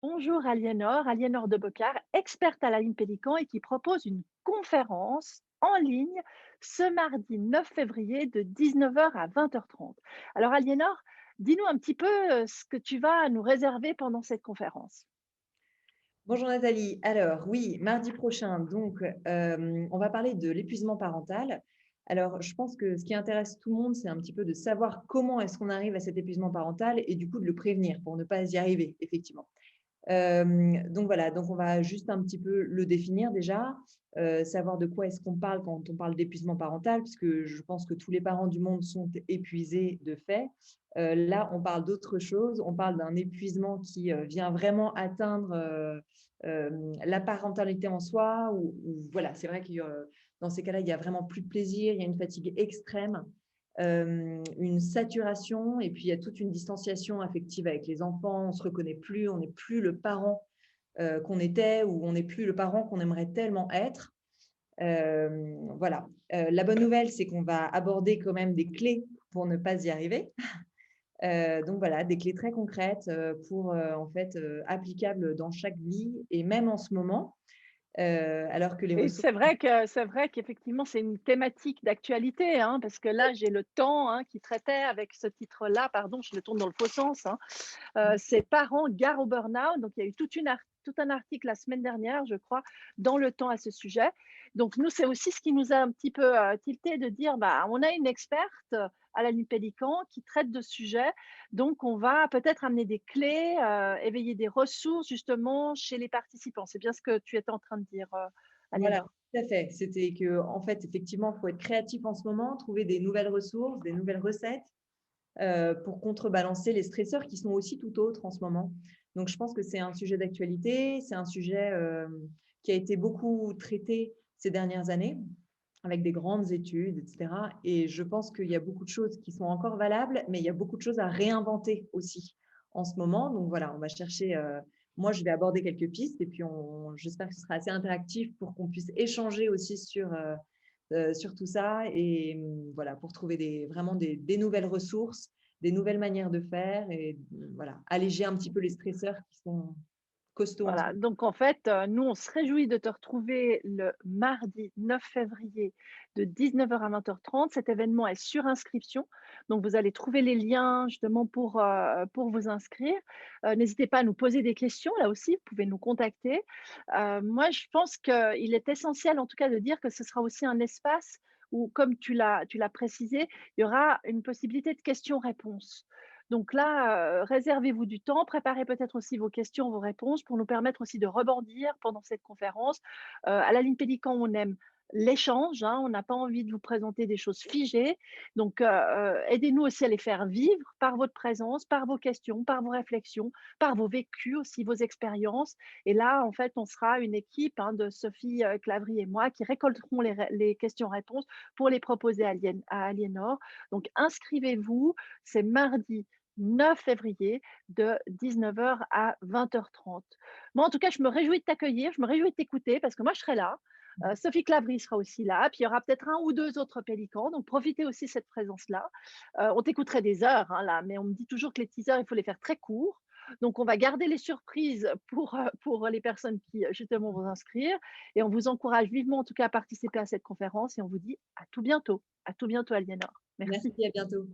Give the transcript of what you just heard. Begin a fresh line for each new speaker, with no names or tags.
Bonjour Aliénor de Bocard, experte à la ligne Pélican et qui propose une conférence en ligne ce mardi 9 février de 19 heures à 20h30. Alors Aliénor, dis-nous un petit peu ce que tu vas nous réserver pendant cette conférence.
Bonjour Nathalie. Alors oui, mardi prochain, donc on va parler de l'épuisement parental. Alors je pense que ce qui intéresse tout le monde, c'est un petit peu de savoir comment est-ce qu'on arrive à cet épuisement parental et du coup de le prévenir pour ne pas y arriver, effectivement. Donc voilà, donc on va juste un petit peu le définir déjà, savoir de quoi est-ce qu'on parle quand on parle d'épuisement parental, puisque je pense que tous les parents du monde sont épuisés de fait. Là, on parle d'autre chose, on parle d'un épuisement qui vient vraiment atteindre la parentalité en soi, ou voilà, c'est vrai que dans ces cas-là, il y a vraiment plus de plaisir, il y a une fatigue extrême, une saturation, et puis il y a toute une distanciation affective avec les enfants. On se reconnaît plus, on n'est plus le parent qu'on était, ou on n'est plus le parent qu'on aimerait tellement être. Voilà. La bonne nouvelle, c'est qu'on va aborder quand même des clés pour ne pas y arriver. Donc voilà, des clés très concrètes pour en fait applicables dans chaque vie et même en ce moment, alors que les
Et
ressources.
c'est vrai qu'effectivement, c'est une thématique d'actualité, hein, parce que là, j'ai le temps hein, qui traitait avec ce titre-là, pardon, je le tourne dans le faux sens, hein, ses parents gare au burn-out. Donc, il y a eu tout un article la semaine dernière, je crois, dans Le Temps à ce sujet. Donc, nous, c'est aussi ce qui nous a un petit peu tilté de dire, bah, on a une experte à la Pélican qui traite de ce sujet. Donc, on va peut-être amener des clés, éveiller des ressources justement chez les participants. C'est bien ce que tu étais en train de dire,
Voilà,
Aliénor.
tout à fait. C'était que, en fait, effectivement, il faut être créatif en ce moment, trouver des nouvelles ressources, des nouvelles recettes pour contrebalancer les stresseurs qui sont aussi tout autres en ce moment. Donc, je pense que c'est un sujet d'actualité, c'est un sujet qui a été beaucoup traité ces dernières années avec des grandes études, etc. Et je pense qu'il y a beaucoup de choses qui sont encore valables, mais il y a beaucoup de choses à réinventer aussi en ce moment. Donc voilà, on va chercher. Moi, je vais aborder quelques pistes et puis j'espère que ce sera assez interactif pour qu'on puisse échanger aussi sur tout ça et voilà, pour trouver vraiment des nouvelles ressources, des nouvelles manières de faire et voilà, alléger un petit peu les stresseurs qui sont costauds en ce
Voilà,
moment.
donc en fait, nous, on se réjouit de te retrouver le mardi 9 février de 19 heures à 20h30. Cet événement est sur inscription, donc vous allez trouver les liens justement pour vous inscrire. N'hésitez pas à nous poser des questions, là aussi, vous pouvez nous contacter. Moi, je pense qu'il est essentiel en tout cas de dire que ce sera aussi un espace où, comme tu l'as précisé, il y aura une possibilité de questions-réponses. Donc là, réservez-vous du temps, préparez peut-être aussi vos questions, vos réponses pour nous permettre aussi de rebondir pendant cette conférence. À la Ligne Pélican, on aime l'échange, hein, on n'a pas envie de vous présenter des choses figées. Donc, aidez-nous aussi à les faire vivre par votre présence, par vos questions, par vos réflexions, par vos vécus aussi, vos expériences. Et là, en fait, on sera une équipe hein, de Sophie Clavry et moi qui récolteront les questions-réponses pour les proposer à Aliénor. Donc, inscrivez-vous, c'est mardi 9 février de 19 heures à 20h30. Moi, en tout cas, je me réjouis de t'accueillir, je me réjouis de t'écouter parce que moi, je serai là. Sophie Clavry sera aussi là. Puis il y aura peut-être un ou deux autres pélicans. Donc profitez aussi de cette présence-là. On t'écouterait des heures hein, là, mais on me dit toujours que les teasers, il faut les faire très courts. Donc on va garder les surprises pour les personnes qui justement vont s'inscrire. Et on vous encourage vivement en tout cas à participer à cette conférence. Et on vous dit à tout bientôt. À tout bientôt, Aliénor.
Merci,
Merci.
à bientôt.